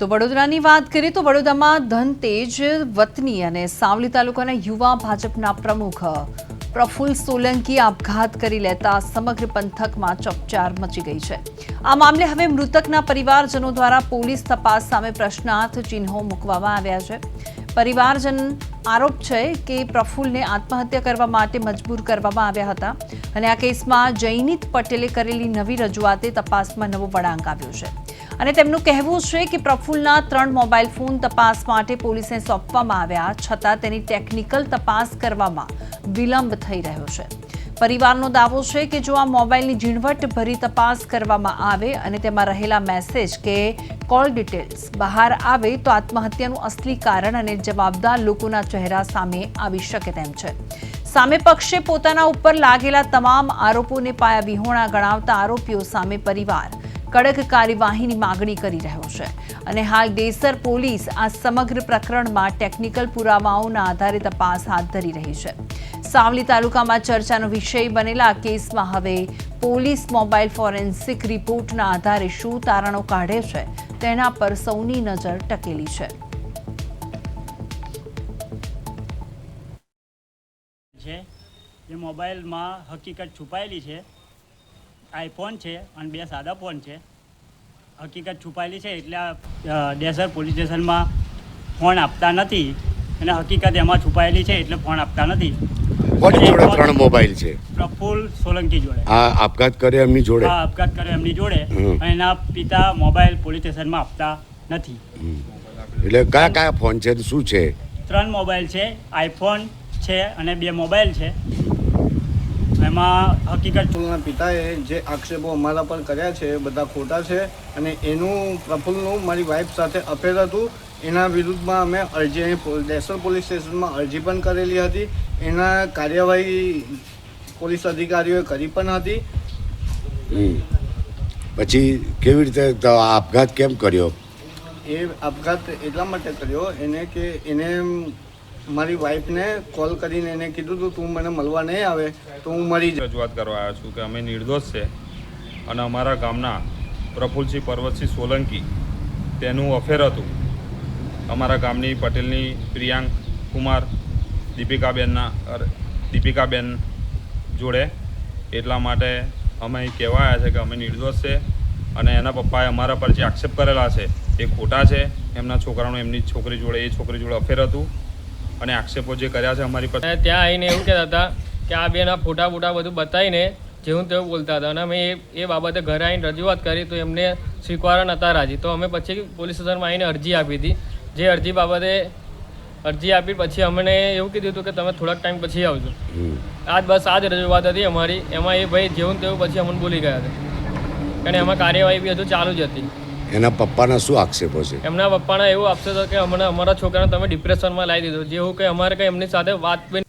તો વડોદરાની વાત કરીએ તો વડોદરામાં ધનતેજ વતની અને સાવલી તાલુકાના યુવા ભાજપના પ્રમુખ પ્રફુલ્લ સોલંકી આપઘાત કરી લેતા સમગ્ર પંથકમાં ચકચાર મચી ગઈ છે। આ મામલે હવે મૃતકના પરિવારજનો દ્વારા પોલીસ તપાસ સામે પ્રશ્નાર્થ ચિહ્નો મૂકવામાં આવ્યા છે। પરિવારજન આરોપ છે કે પ્રફુલ્લને આત્મહત્યા કરવા માટે મજબૂર કરવામાં આવ્યા હતા અને આ કેસમાં જયનીત પટેલે કરેલી નવી રજૂઆતે તપાસમાં નવો વળાંક આવ્યો છે અને તેમનું કહેવું છે કે પ્રફુલ્લના 3 મોબાઈલ ફોન તપાસ માટે પોલીસને સોંપવામાં આવ્યા છતાં તેની ટેકનિકલ તપાસ કરવામાં વિલંબ થઈ રહ્યો છે। પરિવારનો દાવો છે કે જો આ મોબાઈલની ઝીણવટભરી તપાસ કરવામાં આવે અને તેમાં રહેલા મેસેજ કે કોલ ડિટેલ્સ બહાર આવે તો આત્મહત્યાનું અસલી કારણ અને જવાબદાર લોકોના ચહેરા સામે આવી શકે તેમ છે। સામે પક્ષે પોતાના ઉપર લાગેલા તમામ આરોપોને પાયાવિહોણા ગણાવતા આરોપીઓ સામે પરિવાર કડક કાર્યવાહીની માગણી કરી રહ્યો છે અને હાલ દેસર પોલીસ આ સમગ્ર પ્રકરણમાં ટેકનિકલ પુરાવાઓના આધારે તપાસ હાથ ધરી રહી છે। સાવલી તાલુકામાં ચર્ચાનો વિષય બનેલા કેસમાં હવે પોલીસ મોબાઈલ ફોરેન્સિક રિપોર્ટના આધારે શું તારણો કાઢે છે તેના પર સૌની નજર ટકેલી છે। જે મોબાઈલમાં હકીકત છુપાયેલી છે, આઈફોન છે અને 2 સાદા ફોન છે। હકીકત છુપાયેલી છે એટલે ડેસર પોલીસ સ્ટેશનમાં ફોન આપતા નથી અને હકીકત એમાં છુપાયેલી છે એટલે ફોન આપતા નથી। કોની જોડે 3 મોબાઈલ છે? પ્રફુલ્લ સોલંકી જોડે। હા, આપઘાત કર્યો એમની જોડે? હા, આપઘાત કર્યો એમની જોડે અને એના પિતા મોબાઈલ પોલીસ સ્ટેશનમાં આપતા નથી। એટલે કયા ફોન છે, શું છે? 3 મોબાઈલ છે, આઈફોન છે અને 2 મોબાઈલ છે। એમાં હકીકત પ્રફુલ્લના પિતાએ જે આક્ષેપો અમારા પર કર્યા છે એ બધા ખોટા છે અને એનું પ્રફુલ્લનું મારી વાઈફ સાથે અફેર હતું। એના વિરુદ્ધમાં અમે અરજી ડેસર પોલીસ સ્ટેશનમાં અરજી પણ કરેલી હતી। એના કાર્યવાહી પોલીસ અધિકારીઓએ કરી પણ હતી। પછી કેવી રીતે આપઘાત કેમ કર્યો? એ આપઘાત એટલા માટે કર્યો એને કે એને મારી વાઈફને કોલ કરીને એને કીધું હતું તું મને મળવા નહીં આવે તો હું મરી જાઉં। રજૂઆત કરવા આવ્યો છું કે અમે નિર્દોષ છે અને અમારા ગામના પ્રફુલ્લસિંહ પર્વતસિંહ સોલંકી તેનું અફેર હતું અમારા ગામની પટેલની પ્રિયાંક કુમાર દીપિકાબેન જોડે। એટલા માટે અમે કહેવા આવ્યા છે કે અમે નિર્દોષ છે અને એના પપ્પાએ અમારા પર જે આક્ષેપ કરેલા છે એ ખોટા છે। એમના છોકરાનું એમની છોકરી જોડે એ છોકરી જોડે અફેર હતું અને આક્ષેપો જે કર્યા છે અમારી પર ત્યાં આવીને એવું કહેતા હતા કે આ બેના ફોટા બધું બતાવીને જેવું તેવું બોલતા હતા અને અમે એ બાબતે ઘરે આવીને રજૂઆત કરી તો એમને સ્વીકારવા નહોતા રાજી। તો અમે પછી પોલીસ સ્ટેશનમાં આવીને અરજી આપી હતી। જે અરજી બાબતે અરજી આપી પછી અમને એવું કીધું હતું કે તમે થોડાક ટાઈમ પછી આવજો। બસ આ જ રજૂઆત હતી અમારી। એમાં એ ભાઈ જેવું તેવું પછી અમને બોલી ગયા હતા અને એમાં કાર્યવાહી બી હજુ ચાલુ જ હતી। એના પપ્પાના શું આક્ષેપો છે? એમના પપ્પાના એવું આક્ષેપ હતો કે અમને અમારા છોકરાને તમે ડિપ્રેશનમાં લાવી દીધો, જેવું કે અમારે કંઈ એમની સાથે વાત